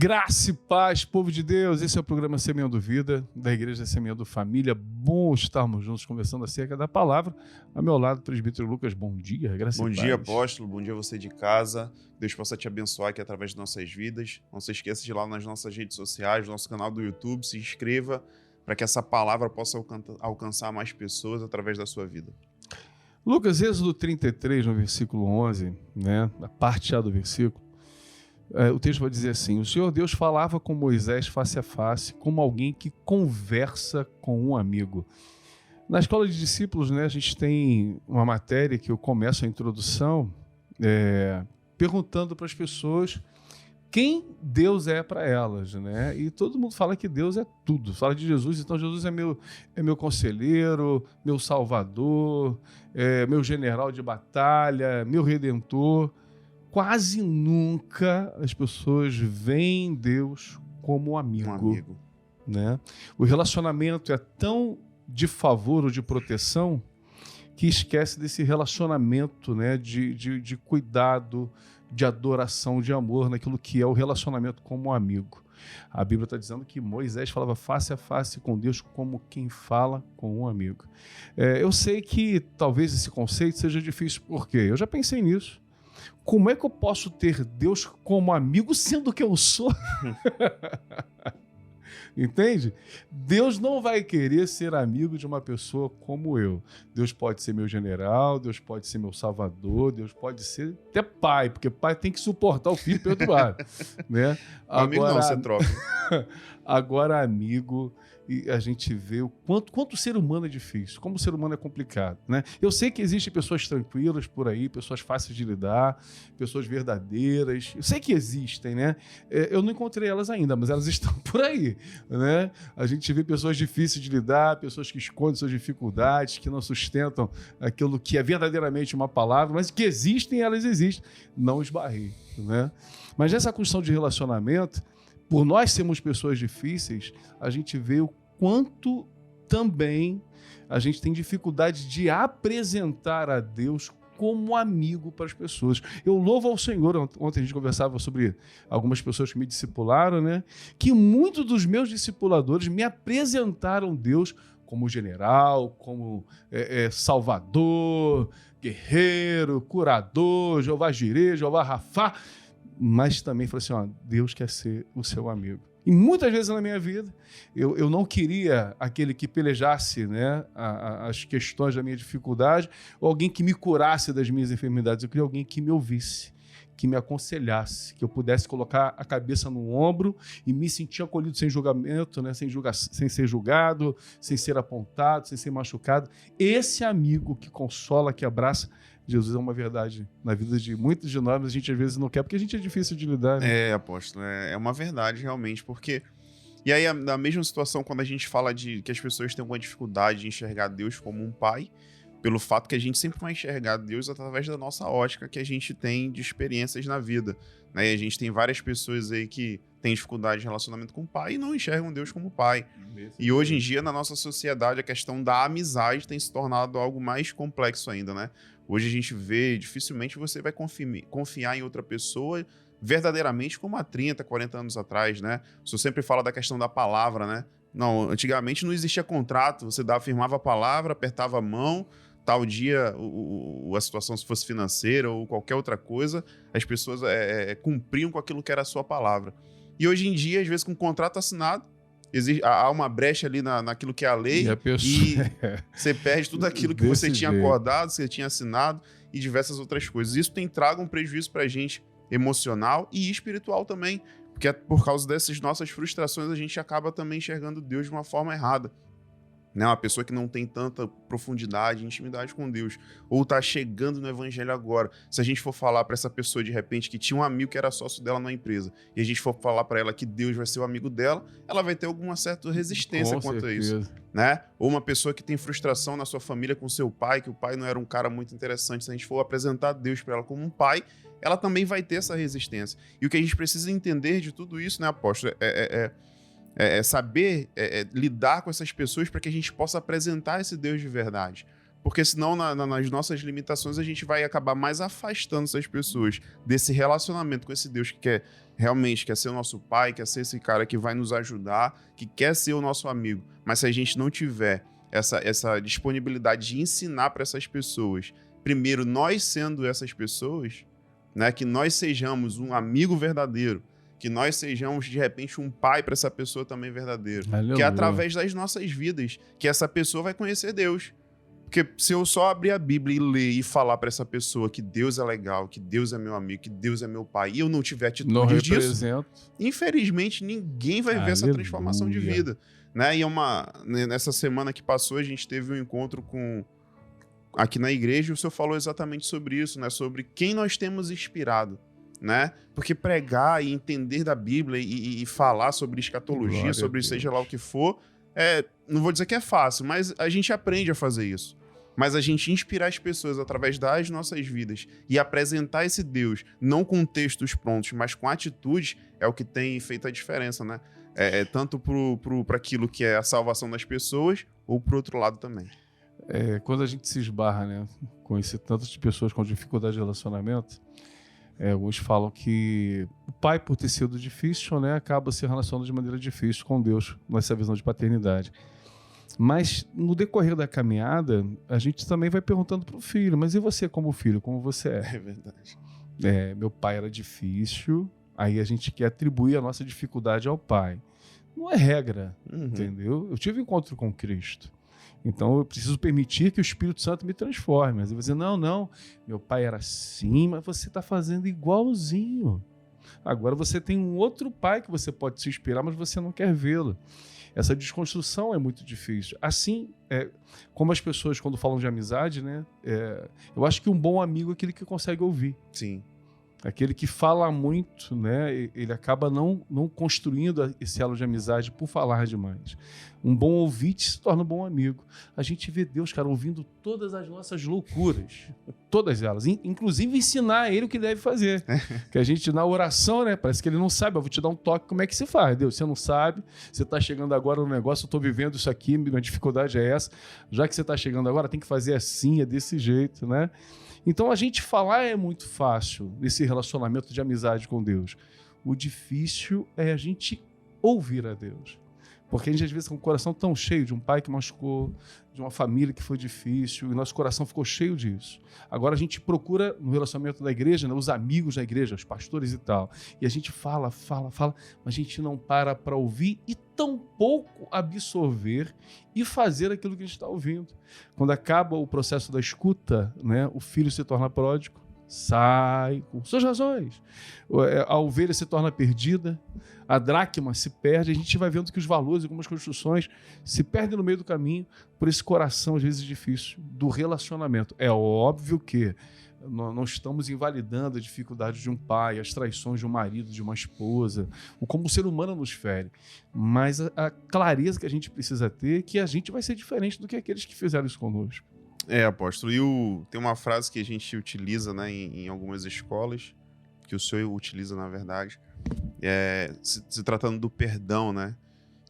Graça e paz, povo de Deus. Esse é o programa Semeando Vida, da Igreja Semeando Família. Bom estarmos juntos conversando acerca da palavra. Ao meu lado, o presbítero Lucas. Bom dia, graça e paz. Bom dia, apóstolo. Bom dia você de casa. Deus possa te abençoar aqui através de nossas vidas. Não se esqueça de ir lá nas nossas redes sociais, no nosso canal do YouTube. Se inscreva para que essa palavra possa alcançar mais pessoas através da sua vida. Lucas, Êxodo 33, no versículo 11, né, a parte A do versículo. O texto vai dizer assim: o Senhor Deus falava com Moisés face a face, como alguém que conversa com um amigo. Na escola de discípulos, né, a gente tem uma matéria que eu começo a introdução perguntando para as pessoas quem Deus é para elas, né? E todo mundo fala que Deus é tudo. Fala de Jesus, então Jesus é meu conselheiro, meu salvador, meu general de batalha, meu redentor. Quase nunca as pessoas veem Deus como amigo. Né? O relacionamento é tão de favor ou de proteção que esquece desse relacionamento, né, de cuidado, de adoração, de amor, naquilo que é o relacionamento como amigo. A Bíblia está dizendo que Moisés falava face a face com Deus como quem fala com um amigo. Eu sei que talvez esse conceito seja difícil, porque eu já pensei nisso. Como é que eu posso ter Deus como amigo sendo que eu sou? Entende? Deus não vai querer ser amigo de uma pessoa como eu. Deus pode ser meu general, Deus pode ser meu salvador, Deus pode ser até pai, porque pai tem que suportar o filho perdoar. Né? Amigo não, você troca. Agora, amigo, e a gente vê o quanto o ser humano é difícil, como o ser humano é complicado. Né? Eu sei que existem pessoas tranquilas por aí, pessoas fáceis de lidar, pessoas verdadeiras. Eu sei que existem, né? Eu não encontrei elas ainda, mas elas estão por aí. Né? A gente vê pessoas difíceis de lidar, pessoas que escondem suas dificuldades, que não sustentam aquilo que é verdadeiramente uma palavra, mas que existem, elas existem. Não esbarrei. Né? Mas nessa construção de relacionamento, por nós sermos pessoas difíceis, a gente vê o quanto também a gente tem dificuldade de apresentar a Deus como amigo para as pessoas. Eu louvo ao Senhor, ontem a gente conversava sobre algumas pessoas que me discipularam, né? Que muitos dos meus discipuladores me apresentaram Deus como general, como salvador, guerreiro, curador, Jeová Jireh, Jeová Rafá, mas também falou assim, ó, Deus quer ser o seu amigo. E muitas vezes na minha vida, eu não queria aquele que pelejasse, né, as questões da minha dificuldade, ou alguém que me curasse das minhas enfermidades. Eu queria alguém que me ouvisse, que me aconselhasse, que eu pudesse colocar a cabeça no ombro e me sentir acolhido sem julgamento, né, sem ser julgado, sem ser apontado, sem ser machucado. Esse amigo que consola, que abraça, Jesus é uma verdade na vida de muitos de nós, mas a gente às vezes não quer, porque a gente é difícil de lidar. Né? Apóstolo, é uma verdade realmente, porque... E aí, na mesma situação, quando a gente fala de que as pessoas têm alguma dificuldade de enxergar Deus como um pai, pelo fato que a gente sempre vai enxergar Deus através da nossa ótica que a gente tem de experiências na vida. Né? E a gente tem várias pessoas aí que têm dificuldade de relacionamento com o pai e não enxergam Deus como pai. E hoje em dia, na nossa sociedade, a questão da amizade tem se tornado algo mais complexo ainda, né? Hoje a gente vê, dificilmente você vai confiar em outra pessoa verdadeiramente como há 30, 40 anos atrás, né? O senhor sempre fala da questão da palavra, né? Não, antigamente não existia contrato, você afirmava a palavra, apertava a mão, tal dia a situação se fosse financeira ou qualquer outra coisa, as pessoas cumpriam com aquilo que era a sua palavra. E hoje em dia, às vezes com contrato assinado, há uma brecha ali naquilo que é a lei e você perde tudo aquilo que você tinha acordado, você tinha assinado e diversas outras coisas. Isso tem trago um prejuízo pra gente emocional e espiritual também, porque por causa dessas nossas frustrações a gente acaba também enxergando Deus de uma forma errada. Né? Uma pessoa que não tem tanta profundidade, intimidade com Deus, ou tá chegando no evangelho agora. Se a gente for falar para essa pessoa de repente que tinha um amigo que era sócio dela na empresa, e a gente for falar para ela que Deus vai ser o amigo dela, ela vai ter alguma certa resistência quanto a isso. Né? Ou uma pessoa que tem frustração na sua família com seu pai, que o pai não era um cara muito interessante. Se a gente for apresentar Deus para ela como um pai, ela também vai ter essa resistência. E o que a gente precisa entender de tudo isso, né, apóstolo, saber lidar com essas pessoas para que a gente possa apresentar esse Deus de verdade. Porque senão, nas nossas limitações, a gente vai acabar mais afastando essas pessoas desse relacionamento com esse Deus que realmente quer ser o nosso pai, quer ser esse cara que vai nos ajudar, que quer ser o nosso amigo. Mas se a gente não tiver essa disponibilidade de ensinar para essas pessoas, primeiro, nós sendo essas pessoas, né, que nós sejamos um amigo verdadeiro, que nós sejamos, de repente, um pai para essa pessoa também verdadeiro. Aleluia. Que é através das nossas vidas que essa pessoa vai conhecer Deus. Porque se eu só abrir a Bíblia e ler e falar para essa pessoa que Deus é legal, que Deus é meu amigo, que Deus é meu pai, e eu não tiver atitude disso, infelizmente ninguém vai ver essa transformação de vida. Né? E nessa semana que passou, a gente teve um encontro aqui na igreja, e o senhor falou exatamente sobre isso, né? Sobre quem nós temos inspirado. Né? Porque pregar e entender da Bíblia e falar sobre escatologia, Glória sobre seja lá o que for, não vou dizer que é fácil, mas a gente aprende a fazer isso. Mas a gente inspirar as pessoas através das nossas vidas e apresentar esse Deus, não com textos prontos, mas com atitudes, é o que tem feito a diferença, né? Tanto para aquilo que é a salvação das pessoas, ou para o outro lado também. Quando a gente se esbarra, né, com esse tanto de pessoas com dificuldade de relacionamento, alguns falam que o pai, por ter sido difícil, né, acaba se relacionando de maneira difícil com Deus, nessa visão de paternidade. Mas, no decorrer da caminhada, a gente também vai perguntando para o filho, mas e você como filho, como você é? É verdade. Meu pai era difícil, aí a gente quer atribuir a nossa dificuldade ao pai. Não é regra, entendeu? Eu tive encontro com Cristo. Então, eu preciso permitir que o Espírito Santo me transforme. Mas eu vou dizer, não, meu pai era assim, mas você está fazendo igualzinho. Agora você tem um outro pai que você pode se inspirar, mas você não quer vê-lo. Essa desconstrução é muito difícil. Assim, como as pessoas, quando falam de amizade, né, eu acho que um bom amigo é aquele que consegue ouvir. Sim. Aquele que fala muito, né, ele acaba não construindo esse elo de amizade por falar demais. Um bom ouvinte se torna um bom amigo. A gente vê Deus, cara, ouvindo todas as nossas loucuras. Todas elas. Inclusive ensinar a ele o que deve fazer. Que a gente, na oração, né, parece que ele não sabe. Eu vou te dar um toque, como é que se faz? Deus, você não sabe. Você está chegando agora no negócio, eu estou vivendo isso aqui, minha dificuldade é essa. Já que você está chegando agora, tem que fazer assim, desse jeito, né? Então, a gente falar é muito fácil nesse relacionamento de amizade com Deus. O difícil é a gente ouvir a Deus. Porque a gente, às vezes, com o coração tão cheio de um pai que machucou, de uma família que foi difícil, e nosso coração ficou cheio disso. Agora a gente procura, no relacionamento da igreja, né, os amigos da igreja, os pastores e tal. E a gente fala, mas a gente não para ouvir e tampouco absorver e fazer aquilo que a gente está ouvindo. Quando acaba o processo da escuta, né, o filho se torna pródigo, sai com suas razões. A ovelha se torna perdida, a dracma se perde, a gente vai vendo que os valores e algumas construções se perdem no meio do caminho por esse coração, às vezes, difícil do relacionamento. É óbvio que não estamos invalidando a dificuldade de um pai, as traições de um marido, de uma esposa, o como o ser humano nos fere. Mas a clareza que a gente precisa ter é que a gente vai ser diferente do que aqueles que fizeram isso conosco. Apóstolo, tem uma frase que a gente utiliza, né, em algumas escolas, que o senhor utiliza, na verdade, se tratando do perdão, né?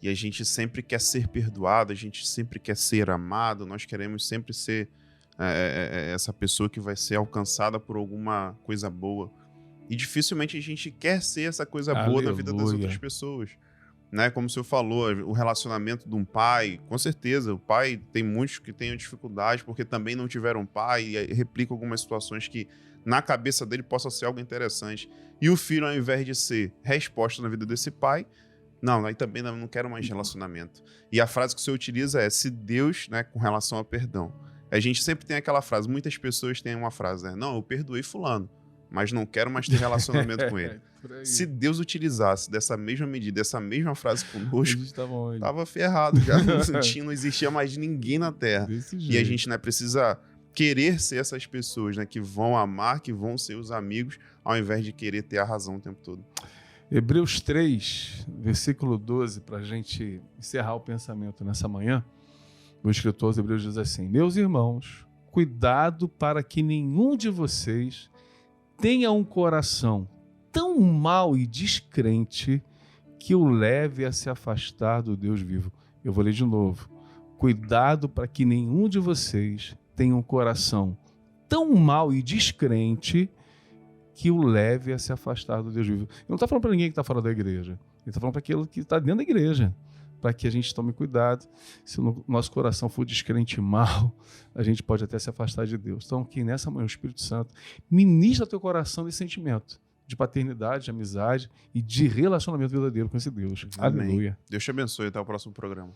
E a gente sempre quer ser perdoado, a gente sempre quer ser amado, nós queremos sempre ser essa pessoa que vai ser alcançada por alguma coisa boa. E dificilmente a gente quer ser essa coisa boa na vida das outras pessoas. Né? Como o senhor falou, o relacionamento de um pai, com certeza, o pai tem muitos que têm dificuldade porque também não tiveram pai e replicam algumas situações que na cabeça dele possa ser algo interessante. E o filho, ao invés de ser resposta na vida desse pai, não, aí também não quero mais relacionamento. E a frase que o senhor utiliza é, se Deus, né, com relação ao perdão. A gente sempre tem aquela frase, muitas pessoas têm uma frase, né? Não, eu perdoei fulano, mas não quero mais ter relacionamento com ele. Se Deus utilizasse dessa mesma medida, dessa mesma frase conosco, tava ferrado já. Não existia mais ninguém na Terra. E a gente, né, precisa querer ser essas pessoas, né, que vão amar, que vão ser os amigos, ao invés de querer ter a razão o tempo todo. Hebreus 3, versículo 12, para a gente encerrar o pensamento nessa manhã, o escritor aos Hebreus diz assim: meus irmãos, cuidado para que nenhum de vocês tenha um coração tão mau e descrente que o leve a se afastar do Deus vivo. Eu vou ler de novo. Cuidado para que nenhum de vocês tem um coração tão mau e descrente que o leve a se afastar do Deus vivo. Ele não está falando para ninguém que está fora da igreja. Ele está falando para aquele que está dentro da igreja, para que a gente tome cuidado. Se o nosso coração for descrente e mau, a gente pode até se afastar de Deus. Então, que nessa manhã o Espírito Santo ministra teu coração desse sentimento de paternidade, de amizade e de relacionamento verdadeiro com esse Deus. Amém. Aleluia. Deus te abençoe. Até o próximo programa.